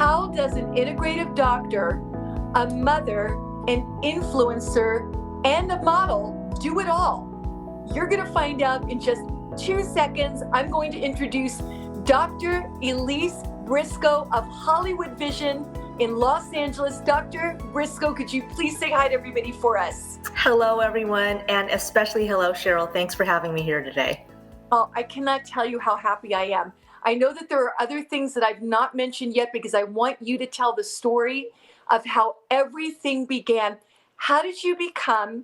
How does an integrative doctor, a mother, an influencer, and a model do it all? You're going to find out in just 2 seconds. I'm going to introduce Dr. ELISE Brisco of Hollywood Vision in Los Angeles. Dr. Brisco, could you please say hi to everybody for us? Hello, everyone, and especially hello, Cheryl. Thanks for having me here today. Oh, I cannot tell you how happy I am. I know that there are other things that I've not mentioned yet because I want you to tell the story of how everything began. How did you become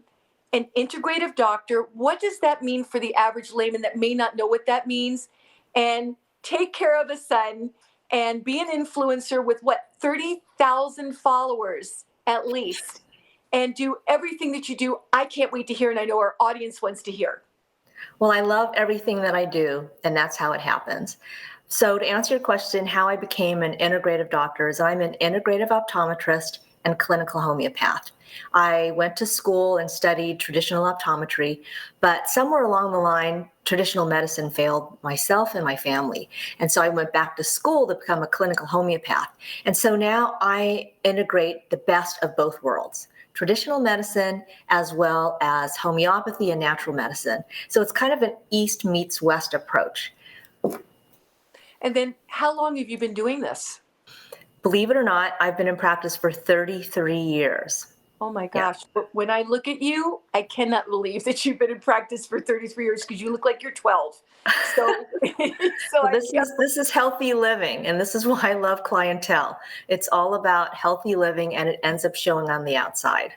an integrative doctor? What does that mean for the average layman that may not know what that means? And take care of a son and be an influencer with 30,000 followers at least, and do everything that you do. I can't wait to hear, and I know our audience wants to hear. Well, I love everything that I do, and that's how it happens. So to answer your question, how I became an integrative doctor is I'm an integrative optometrist and clinical homeopath. I went to school and studied traditional optometry, but somewhere along the line, traditional medicine failed myself and my family. And so I went back to school to become a clinical homeopath. And so now I integrate the best of both worlds, traditional medicine as well as homeopathy and natural medicine. So it's kind of an East meets West approach. And then how long have you been doing this? Believe it or not, I've been in practice for 33 years. Oh my gosh. Yeah. When I look at you, I cannot believe that you've been in practice for 33 years because you look like you're 12. So, well, this is healthy living, and this is why I love clientele. It's all about healthy living, and it ends up showing on the outside.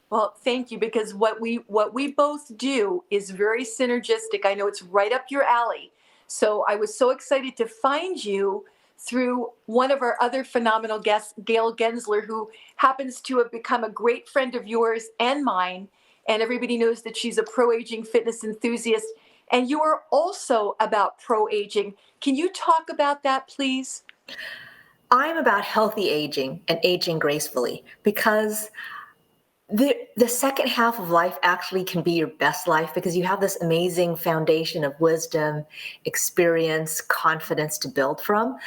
Well, thank you, because what we both do is very synergistic. I know it's right up your alley. So I was so excited to find you through one of our other phenomenal guests, Gail Gensler, who happens to have become a great friend of yours and mine. And everybody knows that she's a pro-aging fitness enthusiast. And you are also about pro-aging. Can you talk about that, please? I'm about healthy aging and aging gracefully, because the second half of life actually can be your best life because you have this amazing foundation of wisdom, experience, confidence to build from.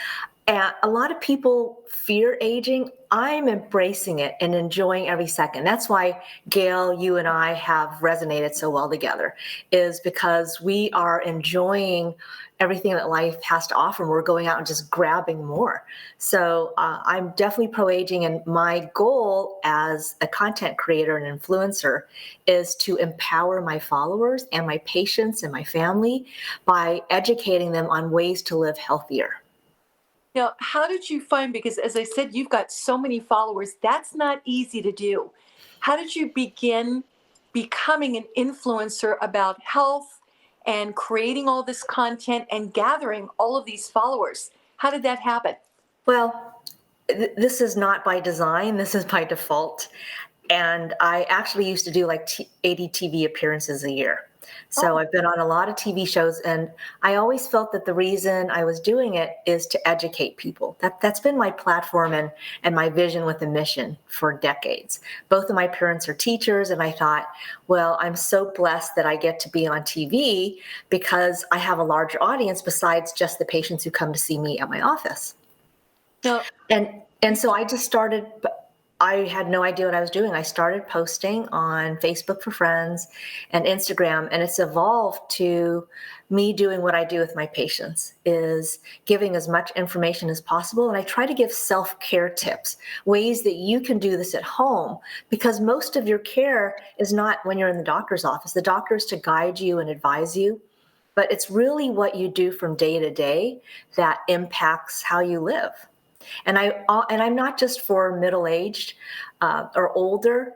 And a lot of people fear aging. I'm embracing it and enjoying every second. That's why, Gail, you and I have resonated so well together, is because we are enjoying everything that life has to offer, and we're going out and just grabbing more. So I'm definitely pro-aging, and my goal as a content creator and influencer is to empower my followers and my patients and my family by educating them on ways to live healthier. Now, how did you find, because as I said, you've got so many followers, that's not easy to do. How did you begin becoming an influencer about health and creating all this content and gathering all of these followers? How did that happen? Well, this is not by design. This is by default. And I actually used to do like 80 TV appearances a year. So I've been on a lot of TV shows, and I always felt that the reason I was doing it is to educate people. That's been my platform and my vision with the mission for decades. Both of my parents are teachers, and I thought, well, I'm so blessed that I get to be on TV because I have a larger audience besides just the patients who come to see me at my office. No. And so I just started. I had no idea what I was doing. I started posting on Facebook for Friends and Instagram, and it's evolved to me doing what I do with my patients, is giving as much information as possible. And I try to give self-care tips, ways that you can do this at home, because most of your care is not when you're in the doctor's office. The doctor is to guide you and advise you, but it's really what you do from day to day that impacts how you live. And I'm not just for middle-aged or older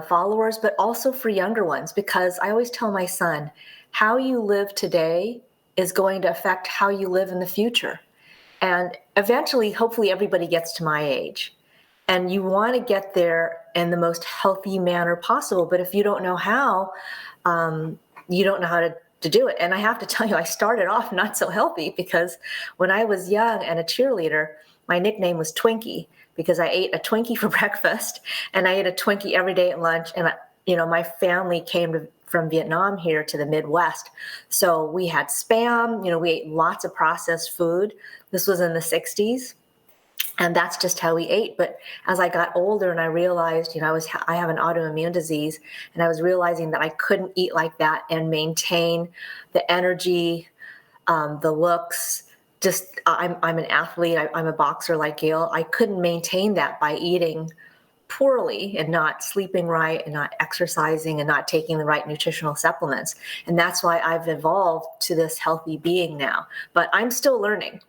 followers, but also for younger ones, because I always tell my son, how you live today is going to affect how you live in the future. And eventually, hopefully, everybody gets to my age. And you want to get there in the most healthy manner possible. But if you don't know how, you don't know how to do it. And I have to tell you, I started off not so healthy, because when I was young and a cheerleader, my nickname was Twinkie, because I ate a Twinkie for breakfast and I ate a Twinkie every day at lunch. And my family came from Vietnam here to the Midwest. So we had Spam, we ate lots of processed food. This was in the 60s. And that's just how we ate. But as I got older and I realized, I have an autoimmune disease, and I was realizing that I couldn't eat like that and maintain the energy, the looks. Just I'm an athlete. I'm a boxer like Gail. I couldn't maintain that by eating poorly and not sleeping right and not exercising and not taking the right nutritional supplements. And that's why I've evolved to this healthy being now. But I'm still learning,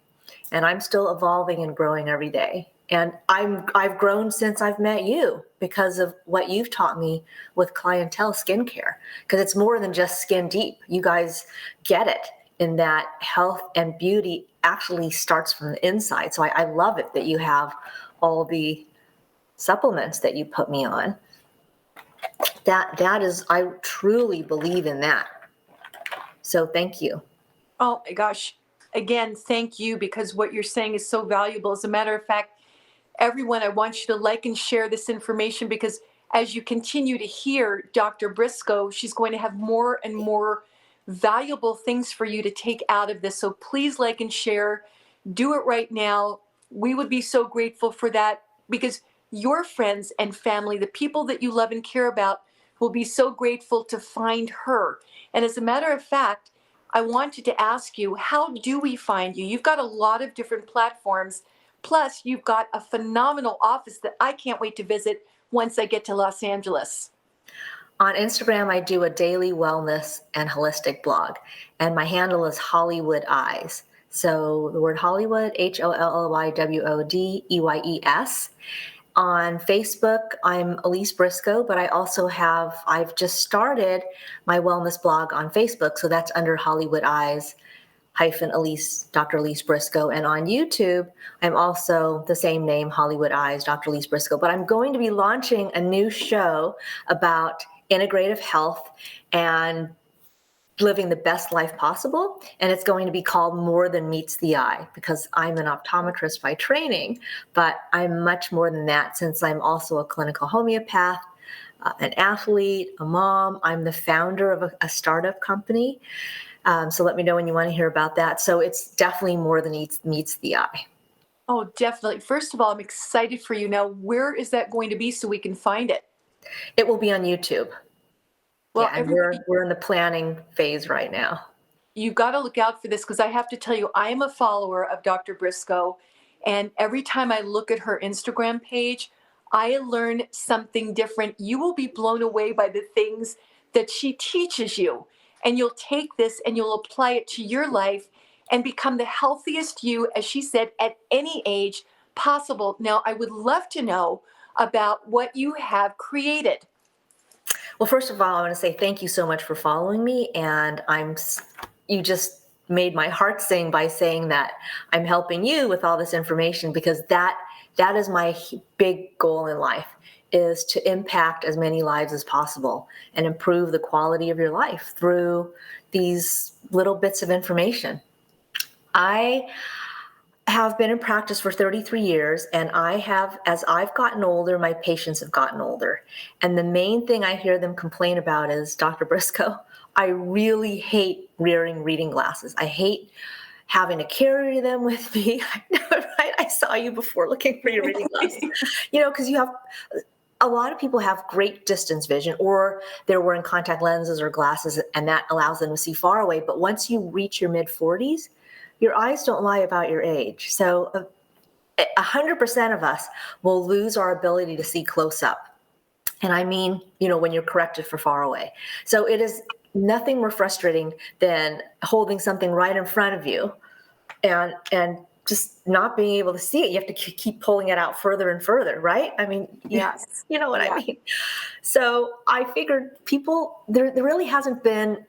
and I'm still evolving and growing every day. And I've grown since I've met you because of what you've taught me with clientele skincare, because it's more than just skin deep. You guys get it in that health and beauty actually starts from the inside. So I love it that you have all the supplements that you put me on. That is, I truly believe in that. So thank you. Oh my gosh. Again, thank you, because what you're saying is so valuable. As a matter of fact, everyone, I want you to like and share this information, because as you continue to hear Dr. Briscoe, she's going to have more and more valuable things for you to take out of this. So please like and share. Do it right now. We would be so grateful for that, because your friends and family, the people that you love and care about, will be so grateful to find her. And as a matter of fact, I wanted to ask you, how do we find you? You've got a lot of different platforms. Plus, you've got a phenomenal office that I can't wait to visit once I get to Los Angeles. On Instagram, I do a daily wellness and holistic blog, and my handle is Hollywood Eyes. So the word Hollywood, HOLLYWOODEYES. On Facebook, I'm ELISE Briscoe, but I've just started my wellness blog on Facebook. So that's under Hollywood Eyes -ELISE, Dr. ELISE Briscoe. And on YouTube, I'm also the same name, Hollywood Eyes, Dr. ELISE Briscoe. But I'm going to be launching a new show about integrative health and living the best life possible. And it's going to be called More Than Meets the Eye, because I'm an optometrist by training, but I'm much more than that, since I'm also a clinical homeopath, an athlete, a mom. I'm the founder of a startup company. So let me know when you want to hear about that. So it's definitely more than meets the eye. Oh, definitely. First of all, I'm excited for you. Now, where is that going to be so we can find it? It will be on YouTube. Well, Yeah, and everybody, we're in the planning phase right now. you've got to look out for this, because I have to tell you, I am a follower of Dr. Briscoe. And every time I look at her Instagram page, I learn something different. You will be blown away by the things that she teaches you. And you'll take this and you'll apply it to your life and become the healthiest you, as she said, at any age possible. Now, I would love to know about what you have created. Well, first of all, I want to say thank you so much for following me, and you just made my heart sing by saying that I'm helping you with all this information, because that is my big goal in life, is to impact as many lives as possible and improve the quality of your life through these little bits of information. I have been in practice for 33 years, and as I've gotten older, my patients have gotten older. And the main thing I hear them complain about is, Dr. Briscoe, I really hate wearing reading glasses. I hate having to carry them with me. Right? I saw you before looking for your reading glasses. Because a lot of people have great distance vision, or they're wearing contact lenses or glasses, and that allows them to see far away. But once you reach your mid-40s, your eyes don't lie about your age. So 100% of us will lose our ability to see close up. And I mean, when you're corrected for far away. So it is nothing more frustrating than holding something right in front of you and just not being able to see it. You have to keep pulling it out further and further, right? I mean, Yes. you know what Yeah. I mean? So I figured there really hasn't been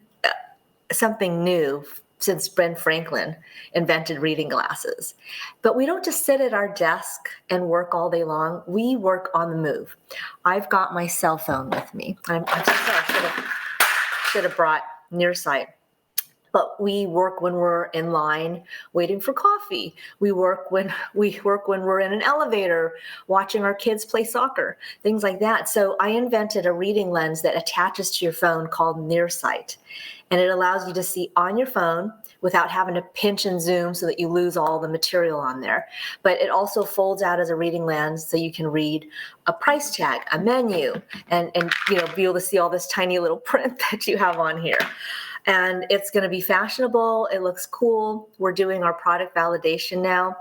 something new since Ben Franklin invented reading glasses. But we don't just sit at our desk and work all day long. We work on the move. I've got my cell phone with me. I'm so sorry. I should have brought Nearsight. But we work when we're in line waiting for coffee. We work when we're in an elevator watching our kids play soccer, things like that. So I invented a reading lens that attaches to your phone called Nearsight. And it allows you to see on your phone without having to pinch and zoom so that you lose all the material on there. But it also folds out as a reading lens so you can read a price tag, a menu, and be able to see all this tiny little print that you have on here. And it's going to be fashionable. It looks cool. We're doing our product validation now,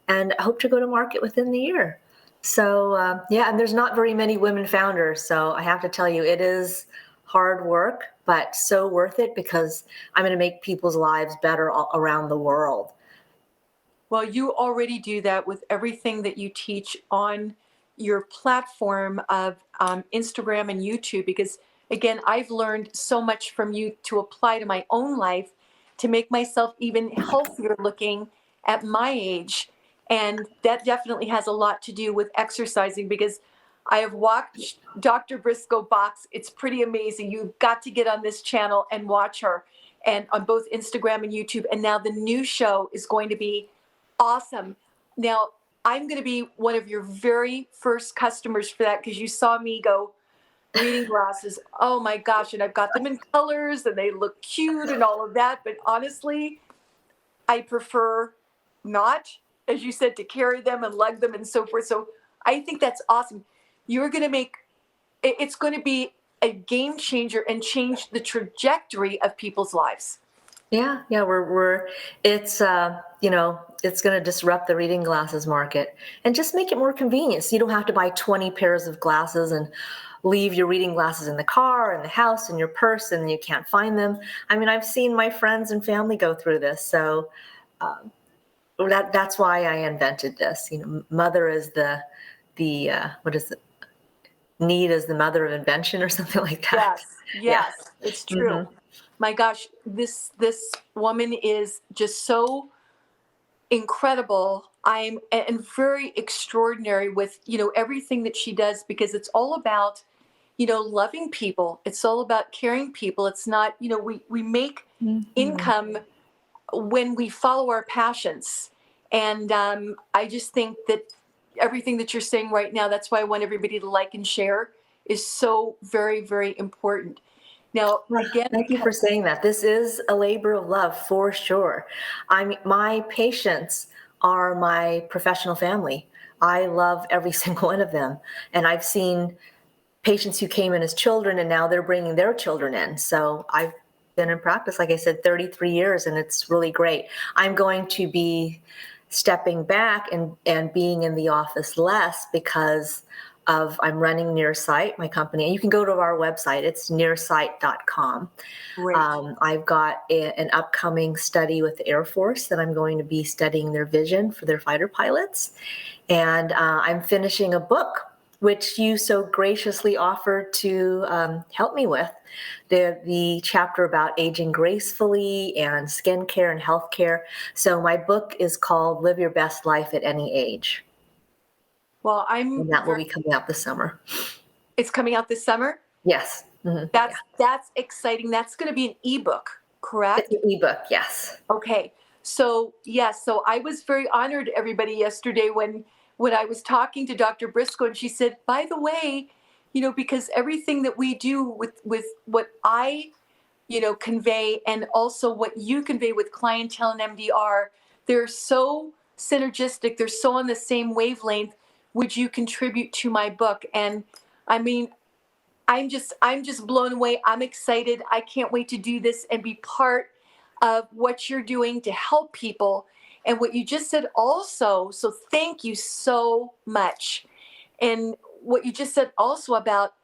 and I hope to go to market within the year. So and there's not very many women founders. So I have to tell you, it is hard work, but so worth it because I'm going to make people's lives better all around the world. Well, you already do that with everything that you teach on your platform of Instagram and YouTube, because again, I've learned so much from you to apply to my own life to make myself even healthier looking at my age. And that definitely has a lot to do with exercising, because I have watched Dr. Briscoe box. It's pretty amazing. You've got to get on this channel and watch her, and on both Instagram and YouTube. And now the new show is going to be awesome. Now, I'm going to be one of your very first customers for that, because you saw me go, reading glasses. Oh my gosh. And I've got them in colors and they look cute and all of that. But honestly, I prefer not, as you said, to carry them and lug them and so forth. So I think that's awesome. You're going to it's going to be a game changer and change the trajectory of people's lives. Yeah, it's it's going to disrupt the reading glasses market and just make it more convenient. So you don't have to buy 20 pairs of glasses and leave your reading glasses in the car, in the house, in your purse, and you can't find them. I mean, I've seen my friends and family go through this. So that's why I invented this. Mother is the what is it? Need is the mother of invention, or something like that. Yes, it's true. Mm-hmm. My gosh, this woman is just so incredible. I'm and very extraordinary with everything that she does, because it's all about loving people. It's all about caring people. It's not we make income when we follow our passions. And I just think that everything that you're saying right now, that's why I want everybody to like and share, is so very, very important. Now, again, Thank you for saying that. This is a labor of love for sure. My patients are my professional family. I love every single one of them. And I've seen patients who came in as children and now they're bringing their children in. So I've been in practice, like I said, 33 years, and it's really great. I'm going to be stepping back and being in the office less because I'm running Nearsight, my company. And you can go to our website. It's nearsight.com. great. I've got an upcoming study with the Air Force that I'm going to be studying their vision for their fighter pilots. And I'm finishing a book, which you so graciously offered to help me with, the chapter about aging gracefully and skincare and healthcare. So my book is called Live Your Best Life at Any Age. Well, And that will be coming out this summer. It's coming out this summer? Yes. Mm-hmm. That's exciting. That's going to be an ebook, correct? It's an ebook, yes. Okay. So, yes. So I was very honored, everybody, yesterday when I was talking to Dr. Briscoe, and she said, by the way, because everything that we do with what I, convey, and also what you convey with clientele and MDR, they're so synergistic. They're so on the same wavelength. Would you contribute to my book? And I mean, I'm just blown away. I'm excited. I can't wait to do this and be part of what you're doing to help people. And what you just said also, so thank you so much. And what you just said also about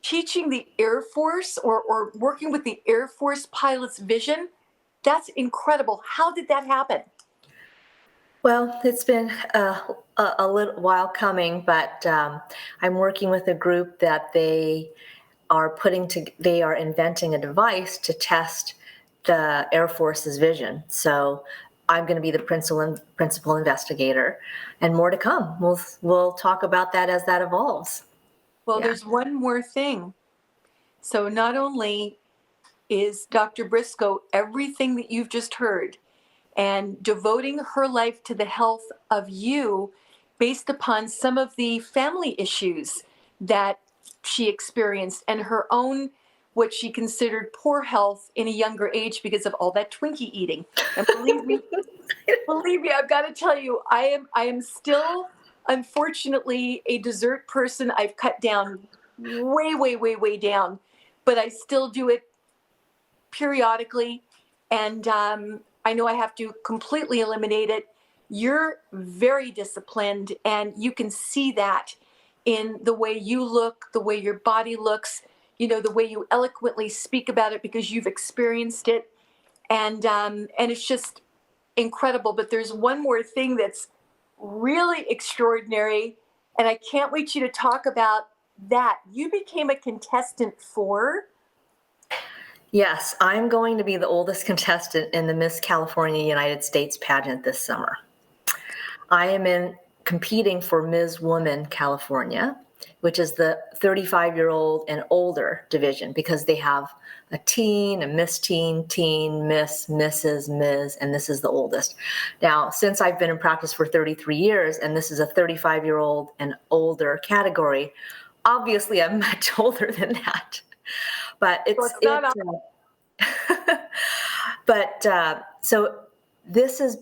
teaching the Air Force or working with the Air Force pilot's vision, that's incredible. How did that happen? Well, it's been a little while coming, but I'm working with a group that they are inventing a device to test the Air Force's vision. So I'm going to be the principal investigator, and more to come. We'll talk about that as that evolves. Well, there's one more thing. So not only is Dr. Briscoe everything that you've just heard, and devoting her life to the health of you based upon some of the family issues that she experienced and her own what she considered poor health in a younger age because of all that Twinkie eating. And believe me, I've got to tell you, I am still, unfortunately, a dessert person. I've cut down way, way, way, way down, but I still do it periodically. And I know I have to completely eliminate it. You're very disciplined, and you can see that in the way you look, the way your body looks, the way you eloquently speak about it because you've experienced it. And it's just incredible. But there's one more thing that's really extraordinary, and I can't wait you to talk about that. You became a contestant for. Yes, I'm going to be the oldest contestant in the Miss California United States pageant this summer. I am competing for Ms. Woman California, which is the 35-year-old and older division, because they have a teen, a Miss Teen, Teen, Miss, Mrs., Ms., and this is the oldest. Now, since I've been in practice for 33 years, and this is a 35-year-old and older category, obviously I'm much older than that. But so this is,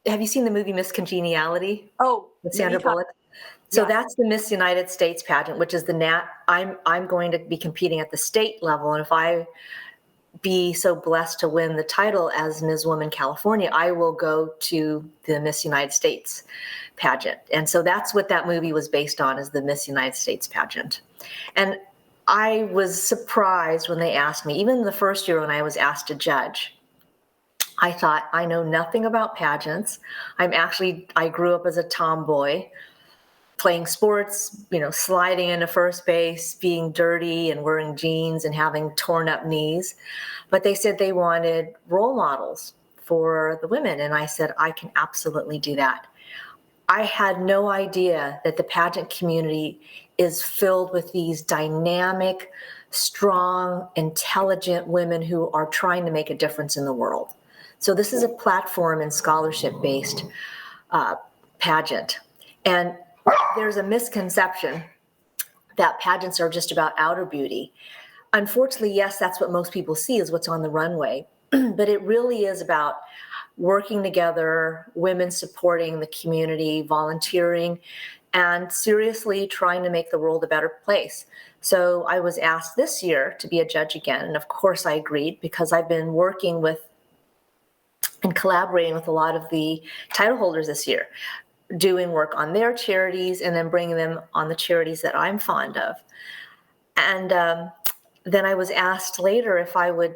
have you seen the movie Miss Congeniality? Oh, With Sandra Bullock? So yes. That's the Miss United States pageant, which is I'm going to be competing at the state level. And if I be so blessed to win the title as Ms. Woman California, I will go to the Miss United States pageant. And so that's what that movie was based on, is the Miss United States pageant. And I was surprised when they asked me, even the first year when I was asked to judge. I thought, I know nothing about pageants. I grew up as a tomboy, playing sports, sliding into first base, being dirty and wearing jeans and having torn up knees. But they said they wanted role models for the women. And I said, I can absolutely do that. I had no idea that the pageant community is filled with these dynamic, strong, intelligent women who are trying to make a difference in the world. So this is a platform and scholarship-based pageant. And there's a misconception that pageants are just about outer beauty. Unfortunately, yes, that's what most people see, is what's on the runway. But it really is about working together, women supporting the community, volunteering, and seriously trying to make the world a better place. So I was asked this year to be a judge again. And of course I agreed, because I've been working with and collaborating with a lot of the title holders this year, doing work on their charities and then bringing them on the charities that I'm fond of. And then I was asked later if I would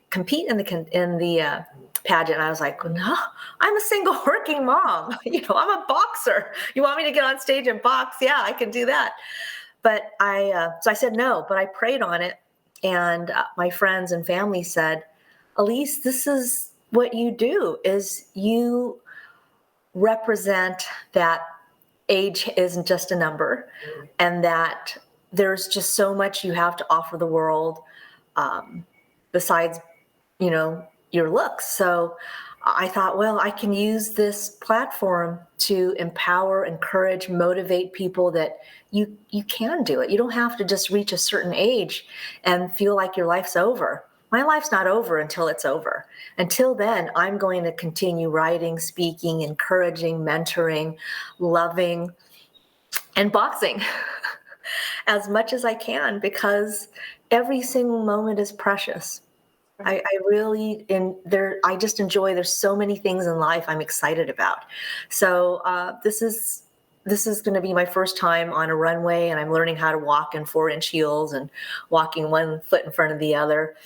compete in the pageant. I was like, no, I'm a single working mom. I'm a boxer. You want me to get on stage and box? Yeah, I can do that. But so I said no, but I prayed on it. And my friends and family said, Elise, this is what you do, is you represent that age isn't just a number, and that there's just so much you have to offer the world besides, your looks. So I thought, well, I can use this platform to empower, encourage, motivate people that you can do it. You don't have to just reach a certain age and feel like your life's over. My life's not over until it's over. Until then, I'm going to continue writing, speaking, encouraging, mentoring, loving, and boxing as much as I can, because every single moment is precious. I really, I just enjoy, there's so many things in life I'm excited about. So this is going to be my first time on a runway, and I'm learning how to walk in 4-inch heels and walking one foot in front of the other.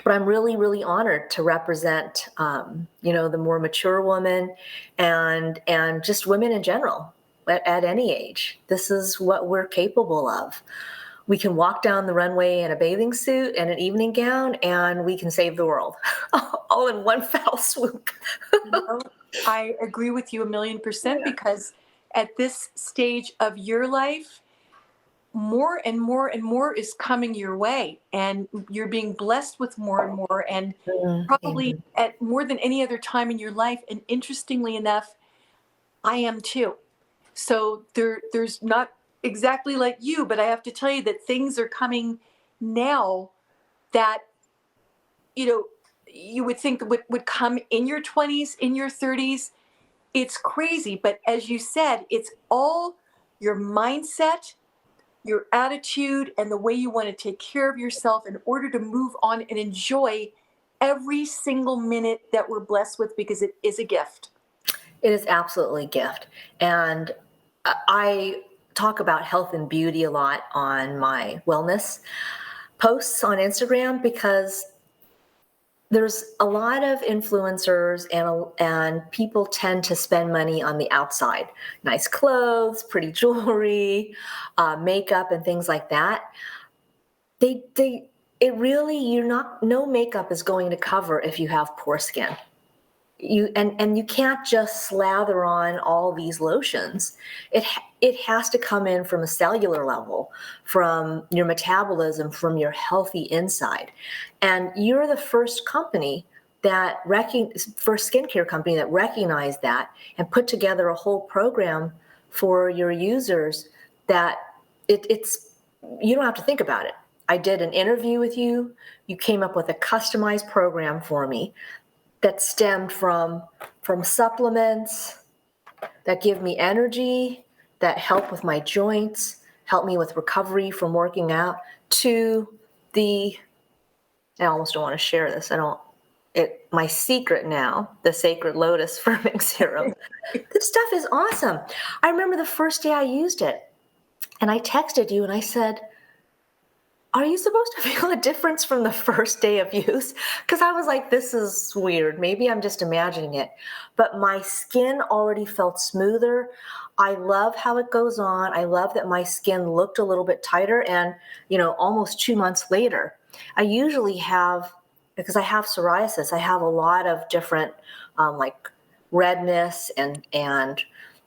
But I'm really, really honored to represent, the more mature woman and just women in general at any age. This is what we're capable of. We can walk down the runway in a bathing suit and an evening gown, and we can save the world all in one foul swoop. I agree with you 1,000,000%, because at this stage of your life, more and more and more is coming your way, and you're being blessed with more and more, and probably at more than any other time in your life. And interestingly enough, I am too. So there's not exactly like you, but I have to tell you that things are coming now that, you would think would come in your 20s, in your 30s. It's crazy. But as you said, it's all your mindset, your attitude, and the way you want to take care of yourself in order to move on and enjoy every single minute that we're blessed with, because it is a gift. It is absolutely a gift. And I talk about health and beauty a lot on my wellness posts on Instagram, because there's a lot of influencers and people tend to spend money on the outside, nice clothes, pretty jewelry, makeup, and things like that. It really, no makeup is going to cover if you have poor skin. And you can't just slather on all these lotions. It has to come in from a cellular level, from your metabolism, from your healthy inside. And you're the first first skincare company that recognized that and put together a whole program for your users that it's you don't have to think about it. I did an interview with you. You came up with a customized program for me that stemmed from supplements that give me energy, that help with my joints, help me with recovery from working out, to I almost don't want to share this. My secret now, the Sacred Lotus firming serum. This stuff is awesome. I remember the first day I used it, and I texted you and I said, are you supposed to feel a difference from the first day of use? Because I was like, this is weird. Maybe I'm just imagining it. But my skin already felt smoother. I love how it goes on. I love that my skin looked a little bit tighter. And, almost 2 months later, I usually have, because I have psoriasis, I have a lot of different like redness and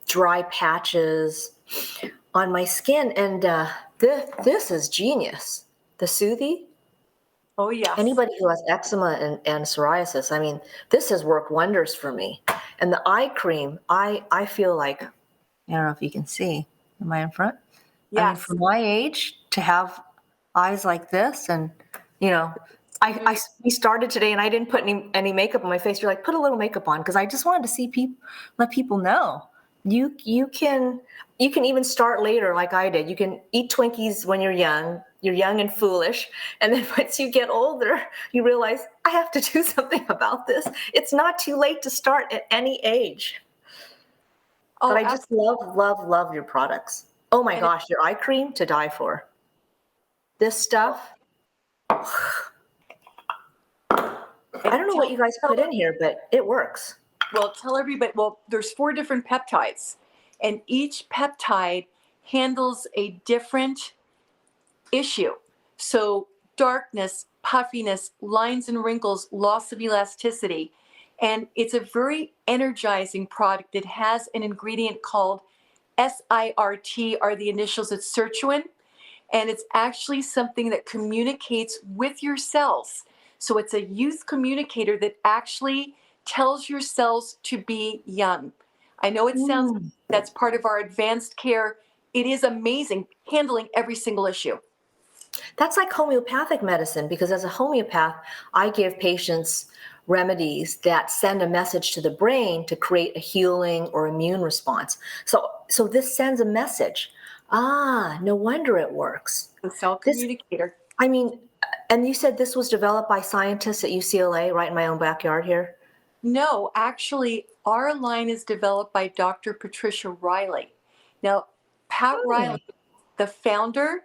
dry patches on my skin. And this is genius. The Soothie. Oh, yes. Anybody who has eczema and psoriasis, I mean, this has worked wonders for me. And the eye cream, I feel like, I don't know if you can see. Am I in front? Yes. I mean, for my age, to have eyes like this, and we started today, and I didn't put any makeup on my face. You're like, put a little makeup on, because I just wanted to see let people know you can even start later, like I did. You can eat Twinkies when you're young. You're young and foolish. And then once you get older, you realize, I have to do something about this. It's not too late to start at any age. Oh, but I just love your products. Oh my gosh, your eye cream, to die for. This stuff. I don't know what you guys put in here, but it works. Well, tell everybody, there's 4 different peptides, and each peptide handles a different issue. So darkness, puffiness, lines and wrinkles, loss of elasticity. And it's a very energizing product. It has an ingredient called SIRT, are the initials of sirtuin. And it's actually something that communicates with your cells. So it's a youth communicator that actually tells your cells to be young. I know it sounds that's part of our advanced care. It is amazing, handling every single issue. That's like homeopathic medicine, because as a homeopath, I give patients remedies that send a message to the brain to create a healing or immune response. So this sends a message. No wonder it works. The cell communicator. And you said this was developed by scientists at UCLA, right in my own backyard here? No, actually, our line is developed by Dr. Patricia Riley. Now, Pat Riley, the founder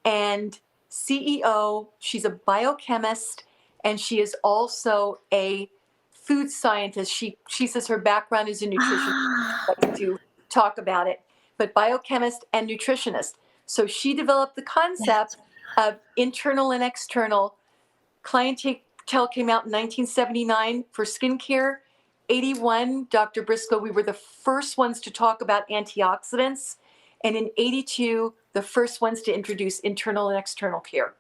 and CEO, she's a biochemist, and she is also a food scientist. She says her background is in nutrition. I like to talk about it, but biochemist and nutritionist. So she developed the concept of internal and external. Clientele came out in 1979 for skincare. 81, Dr. Briscoe, we were the first ones to talk about antioxidants. And in 82, the first ones to introduce internal and external care.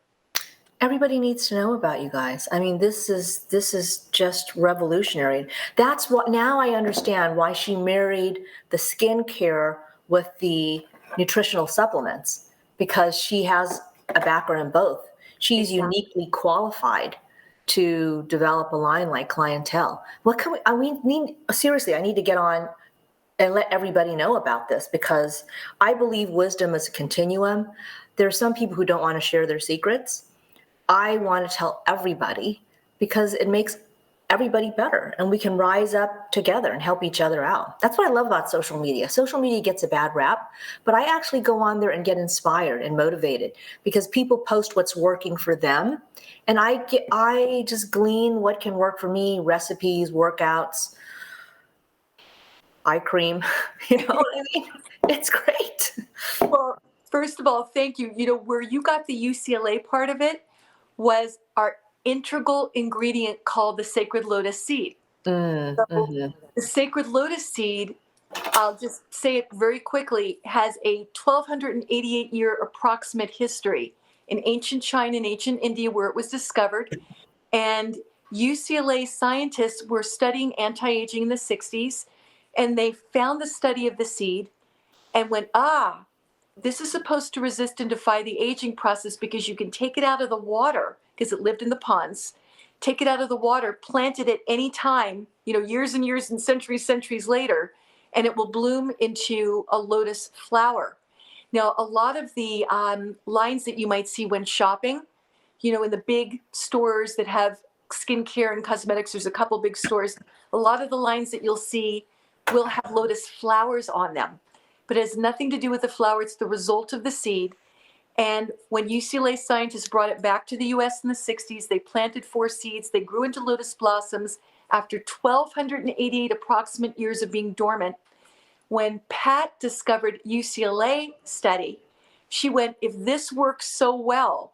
Everybody needs to know about you guys. I mean, this is just revolutionary. That's what, now I understand why she married the skincare with the nutritional supplements, because she has a background in both. She's Exactly. uniquely qualified to develop a line like Clientele. What can we, I mean, seriously, I need to get on and let everybody know about this because I believe wisdom is a continuum. There are some people who don't want to share their secrets. I want to tell everybody because it makes everybody better and we can rise up together and help each other out. That's what I love about social media. Social media gets a bad rap, but I actually go on there and get inspired and motivated because people post what's working for them. And I just glean what can work for me, recipes, workouts, eye cream. You know what I mean? It's great. Well, first of all, thank you. You know, where you got the UCLA part of it was our integral ingredient called the sacred lotus seed. So Mm-hmm. the sacred lotus seed, I'll just say it very quickly, has a 1288-year approximate history in ancient China and ancient India where it was discovered. And UCLA scientists were studying anti-aging in the 60s, and they found the study of the seed and went, this is supposed to resist and defy the aging process because you can take it out of the water because it lived in the ponds, take it out of the water, plant it at any time, you know, years and years and centuries later, and it will bloom into a lotus flower. Now, a lot of the lines that you might see when shopping, you know, in the big stores that have skincare and cosmetics, there's a couple big stores. A lot of the lines that you'll see will have lotus flowers on them, but it has nothing to do with the flower. It's the result of the seed. And when UCLA scientists brought it back to the US in the 60s, they planted 4 seeds. They grew into lotus blossoms after 1,288 approximate years of being dormant. When Pat discovered UCLA study, she went, if this works so well,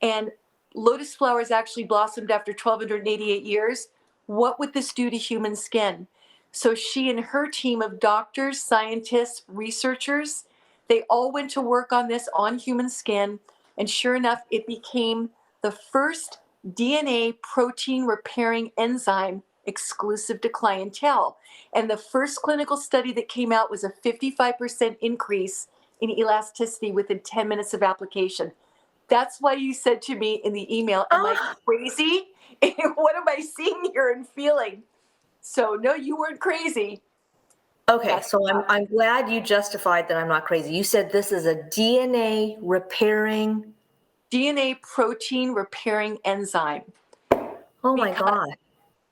and lotus flowers actually blossomed after 1,288 years, what would this do to human skin? So she and her team of doctors, scientists, researchers, they all went to work on this on human skin. And sure enough, it became the first DNA protein repairing enzyme exclusive to Clientele. And the first clinical study that came out was a 55% increase in elasticity within 10 minutes of application. That's why you said to me in the email, am I Oh, crazy? What am I seeing here and feeling? So, no, you weren't crazy. okay, That's so I'm glad you justified that I'm not crazy. You said this is a DNA repairing. DNA protein repairing enzyme. Oh my Because, God.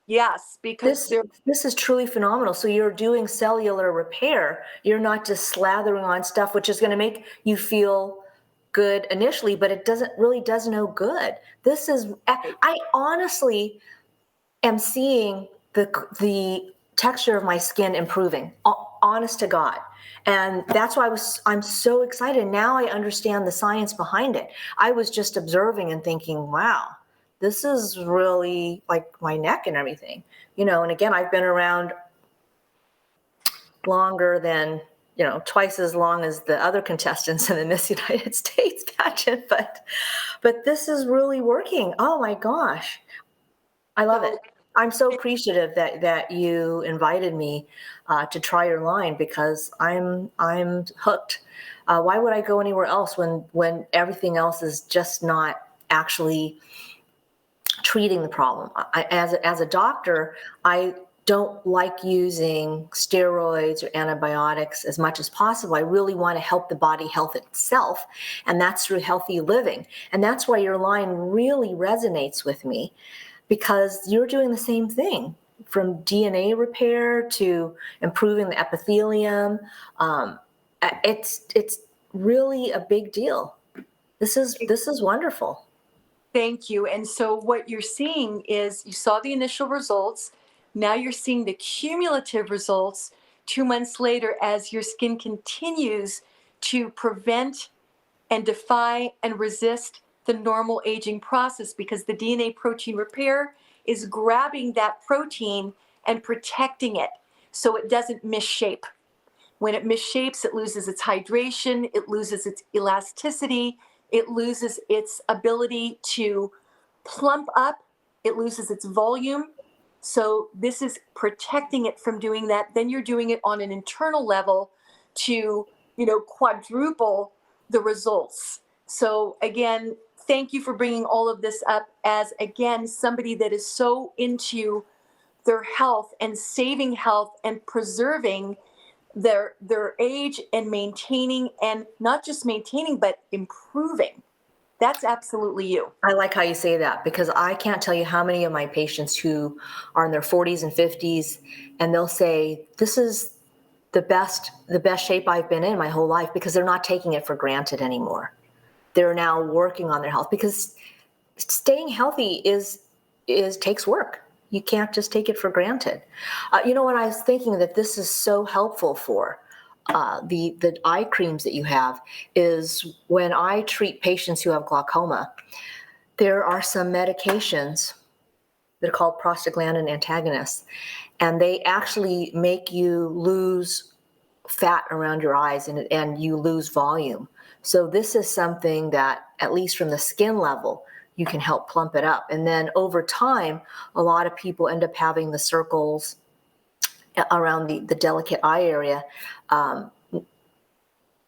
yes, because This there, this is truly phenomenal. So you're doing cellular repair. You're not just slathering on stuff which is going to make you feel good initially, but it doesn't really does no good. This is I honestly am seeing the texture of my skin improving. Honest to God. And that's why I'm so excited. Now I understand the science behind it. I was just observing and thinking, wow, this is really like my neck and everything. You know, and again, I've been around longer than, you know, twice as long as the other contestants in the Miss United States pageant, but this is really working. Oh my gosh. I love it. so I'm so appreciative that you invited me to try your line because I'm hooked. Why would I go anywhere else when everything else is just not actually treating the problem? As a doctor, I don't like using steroids or antibiotics as much as possible. I really want to help the body health itself, and that's through healthy living. And that's why your line really resonates with me because you're doing the same thing from DNA repair to improving the epithelium. It's really a big deal. This is wonderful. thank you. And so, what you're seeing is you saw the initial results. Now you're seeing the cumulative results 2 months later as your skin continues to prevent and defy and resist the normal aging process because the DNA protein repair is grabbing that protein and protecting it so it doesn't misshape. When it misshapes, it loses its hydration, it loses its elasticity, it loses its ability to plump up, it loses its volume. So this is protecting it from doing that. Then you're doing it on an internal level to, you know, quadruple the results. So again, thank you for bringing all of this up as, again, somebody that is so into their health and saving health and preserving their age and maintaining, and not just maintaining, but improving. That's absolutely you. I like how you say that, because I can't tell you how many of my patients who are in their 40s and 50s, and they'll say, this is the best shape I've been in my whole life, because they're not taking it for granted anymore. They're now working on their health, because staying healthy is takes work. You can't just take it for granted. What I was thinking that this is so helpful for the eye creams that you have is when I treat patients who have glaucoma, there are some medications that are called prostaglandin antagonists, and they actually make you lose fat around your eyes, and you lose volume. So this is something that, at least from the skin level, you can help plump it up. And then over time, a lot of people end up having the circles around the delicate eye area.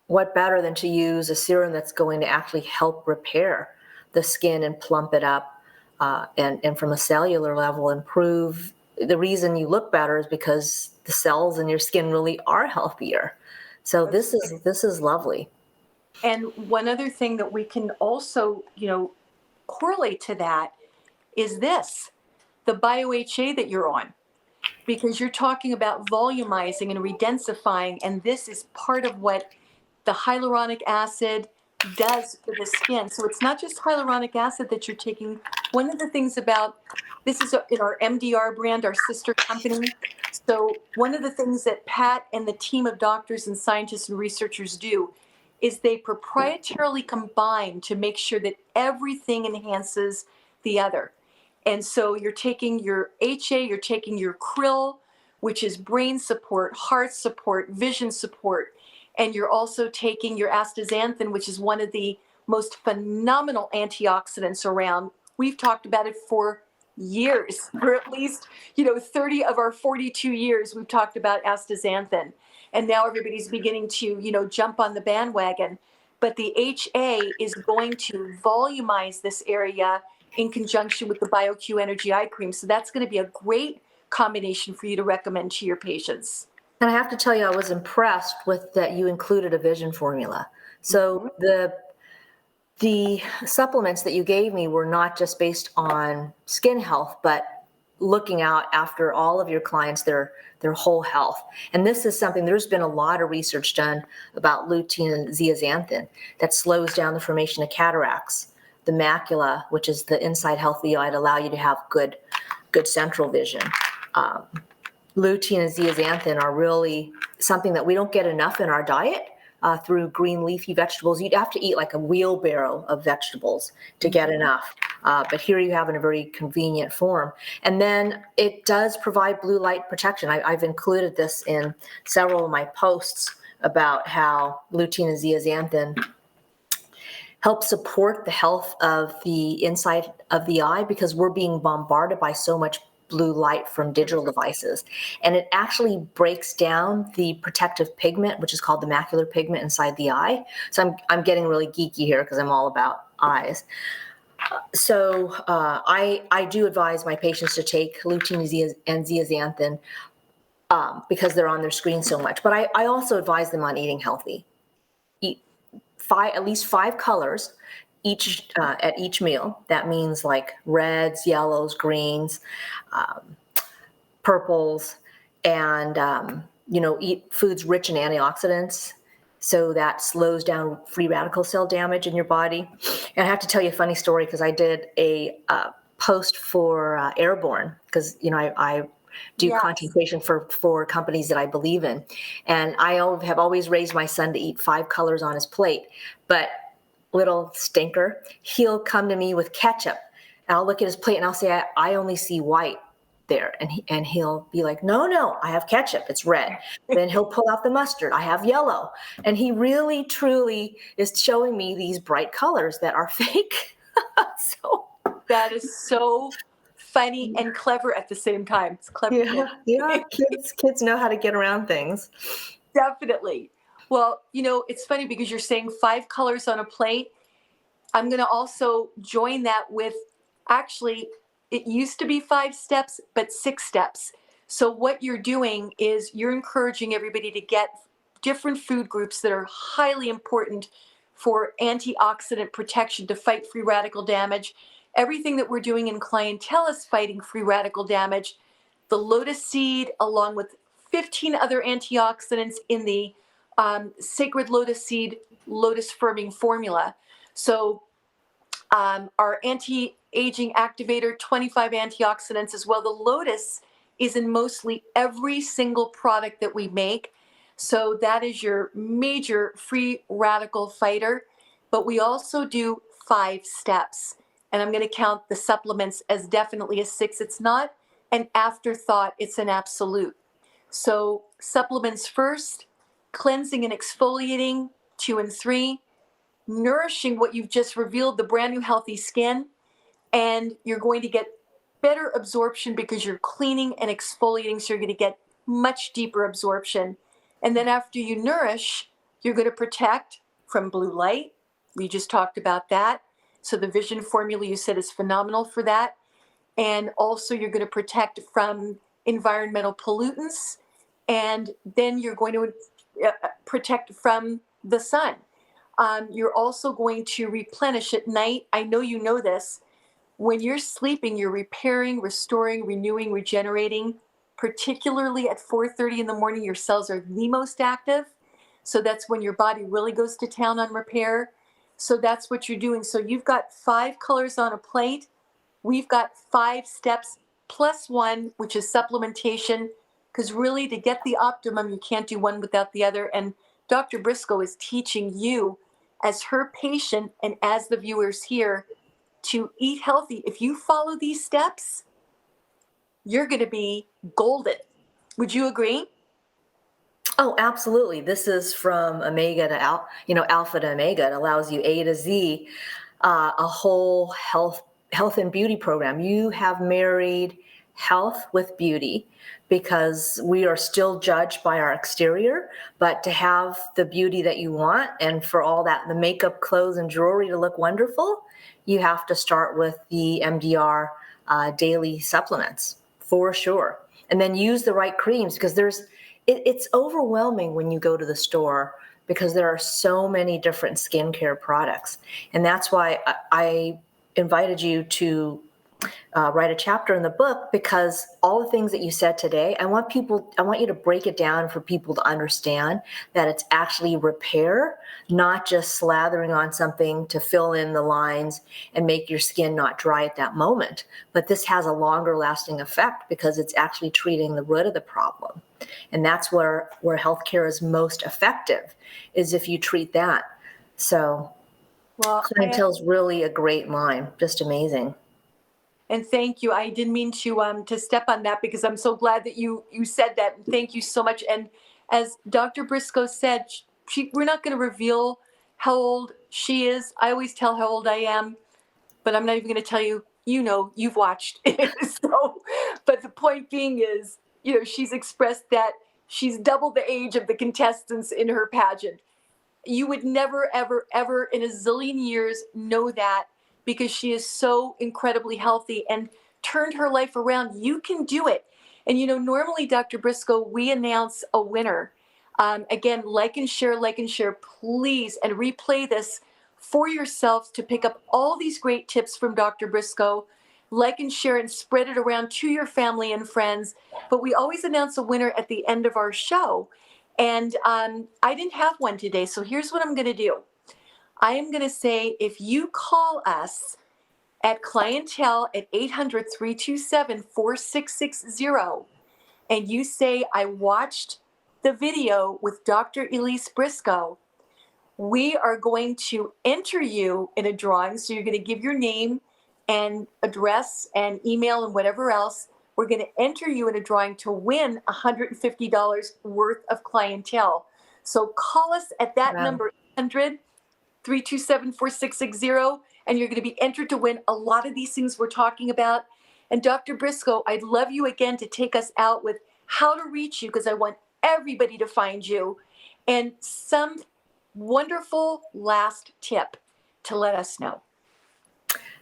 What better than to use a serum that's going to actually help repair the skin and plump it up, and from a cellular level improve. The reason you look better is because the cells in your skin really are healthier. So this is lovely. And one other thing that we can also, correlate to that is this, the BioHA that you're on, because you're talking about volumizing and redensifying, and this is part of what the hyaluronic acid does for the skin. So it's not just hyaluronic acid that you're taking. One of the things about this is in our MDR brand, our sister company. So one of the things that Pat and the team of doctors and scientists and researchers do is they proprietarily combine to make sure that everything enhances the other. And so you're taking your HA, you're taking your krill, which is brain support, heart support, vision support, and you're also taking your astaxanthin, which is one of the most phenomenal antioxidants around. We've talked about it for years, for at least 30 of our 42 years. We've talked about astaxanthin, and now everybody's beginning to jump on the bandwagon. But the HA is going to volumize this area in conjunction with the BioQ Energy Eye Cream. So that's going to be a great combination for you to recommend to your patients. And I have to tell you, I was impressed with that you included a vision formula. So the supplements that you gave me were not just based on skin health, but looking out after all of your clients, their whole health. And this is something, there's been a lot of research done about lutein and zeaxanthin that slows down the formation of cataracts, the macula, which is the inside health of the eye, to allow you to have good central vision. Lutein and zeaxanthin are really something that we don't get enough in our diet through green leafy vegetables. You'd have to eat like a wheelbarrow of vegetables to get enough. But here you have in a very convenient form. And then it does provide blue light protection. I've included this in several of my posts about how lutein and zeaxanthin help support the health of the inside of the eye, because we're being bombarded by so much blue light from digital devices. And it actually breaks down the protective pigment, which is called the macular pigment inside the eye. So I'm getting really geeky here because I'm all about eyes. So I do advise my patients to take lutein and zeaxanthin because they're on their screen so much. But I also advise them on eating healthy. Eat at least 5 colors at each meal. That means like reds, yellows, greens, purples, and eat foods rich in antioxidants, so that slows down free radical cell damage in your body. And I have to tell you a funny story, because I did a post for Airborne, because I do content creation for companies that I believe in, and I have always raised my son to eat 5 colors on his plate, but little stinker, he'll come to me with ketchup, and I'll look at his plate and I'll say, I only see white there, and he'll be like, no, I have ketchup, it's red. Then he'll pull out the mustard, I have yellow, and he really truly is showing me these bright colors that are fake. So that is so funny and clever at the same time. It's clever. Yeah, kids know how to get around things. Definitely. Well, it's funny because you're saying 5 colors on a plate. I'm going to also join that with, actually, it used to be 5 steps, but 6 steps. So what you're doing is you're encouraging everybody to get different food groups that are highly important for antioxidant protection to fight free radical damage. Everything that we're doing in clientele is fighting free radical damage. The lotus seed, along with 15 other antioxidants in the sacred lotus seed, lotus firming formula. So our anti-aging activator, 25 antioxidants as well. The lotus is in mostly every single product that we make. So that is your major free radical fighter. But we also do 5 steps. And I'm going to count the supplements as definitely a 6. It's not an afterthought, it's an absolute. So supplements first, cleansing and exfoliating 2 and 3, nourishing what you've just revealed, the brand new healthy skin, and you're going to get better absorption because you're cleaning and exfoliating, so you're going to get much deeper absorption. And then after you nourish, you're going to protect from blue light. We just talked about that. So the vision formula you said is phenomenal for that. And also you're going to protect from environmental pollutants. And then you're going to protect from the sun. You're also going to replenish at night. I know you know this. When you're sleeping, you're repairing, restoring, renewing, regenerating. Particularly at 4:30 in the morning, your cells are the most active. So that's when your body really goes to town on repair. So that's what you're doing. So you've got 5 colors on a plate. We've got 5 steps plus 1, which is supplementation. Because really, to get the optimum, you can't do one without the other. And Dr. Briscoe is teaching you, as her patient and as the viewers here, to eat healthy. If you follow these steps, you're going to be golden. Would you agree? Oh, absolutely. This is from omega to alpha to omega. It allows you A to Z, a whole health and beauty program. You have married health with beauty because we are still judged by our exterior, but to have the beauty that you want and for all that, the makeup, clothes, and jewelry to look wonderful, you have to start with the MDR daily supplements for sure. And then use the right creams because it's overwhelming when you go to the store because there are so many different skincare products. And that's why I invited you to write a chapter in the book, because all the things that you said today, I want you to break it down for people to understand that it's actually repair, not just slathering on something to fill in the lines and make your skin not dry at that moment. But this has a longer lasting effect because it's actually treating the root of the problem. And that's where healthcare is most effective, is if you treat that. So clientele is really a great line, just amazing. And thank you. I didn't mean to step on that because I'm so glad that you said that. And thank you so much. And as Dr. Briscoe said, we're not going to reveal how old she is. I always tell how old I am, but I'm not even going to tell you. You know, you've watched. So, but the point being is, she's expressed that she's double the age of the contestants in her pageant. You would never, ever, ever in a zillion years know that because she is so incredibly healthy and turned her life around. You can do it. And, normally, Dr. Briscoe, we announce a winner. Again, like and share, please, and replay this for yourselves to pick up all these great tips from Dr. Briscoe. Like and share and spread it around to your family and friends. But we always announce a winner at the end of our show. And I didn't have one today, so here's what I'm going to do. I am going to say, if you call us at clientele at 800-327-4660, and you say, I watched the video with Dr. ELISE Briscoe, we are going to enter you in a drawing. So you're going to give your name and address and email and whatever else. We're going to enter you in a drawing to win $150 worth of clientele. So call us at that number, 800-327-4660, and you're going to be entered to win a lot of these things we're talking about. And Dr. Briscoe, I'd love you again to take us out with how to reach you, because I want everybody to find you. And some wonderful last tip. to let us know?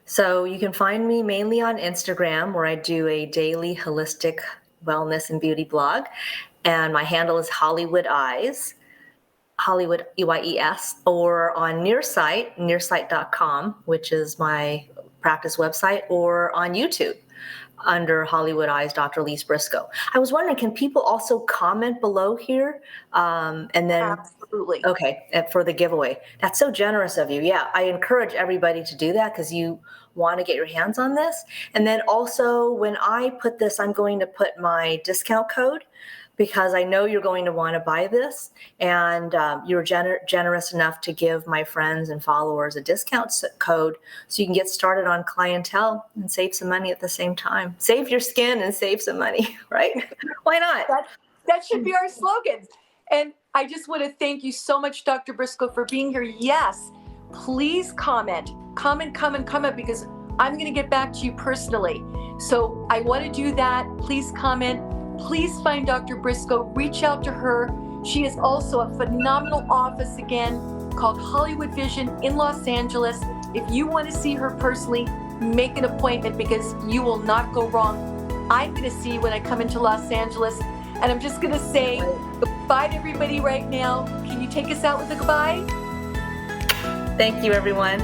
So you can find me mainly on Instagram, where I do a daily holistic wellness and beauty blog. And my handle is Hollywood Eyes, Hollywood EYES, or on nearsight.com, which is my practice website, or on YouTube under Hollywood Eyes, Dr. ELISE Briscoe. I was wondering, can people also comment below here? And then, Absolutely. okay, for the giveaway. That's so generous of you. Yeah, I encourage everybody to do that because you want to get your hands on this. And then also, when I put this, I'm going to put my discount code, because I know you're going to want to buy this, and you're generous enough to give my friends and followers a discount code so you can get started on clientele and save some money at the same time. Save your skin and save some money, right? Why not? That should be our slogan. And I just want to thank you so much, Dr. Briscoe, for being here. Yes, please comment, because I'm going to get back to you personally. So I want to do that. Please comment. Please find Dr. Briscoe, reach out to her. She is also a phenomenal office again called Hollywood Vision in Los Angeles. If you want to see her personally, make an appointment because you will not go wrong. I'm going to see you when I come into Los Angeles. And I'm just going to say goodbye to everybody right now. Can you take us out with a goodbye? Thank you, everyone.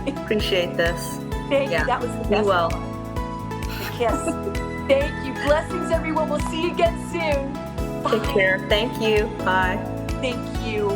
Appreciate this. Thank you. That was the best. Be well. The kiss. Thank you. Blessings, everyone. We'll see you again soon. Bye. Take care. Thank you. Bye. Thank you.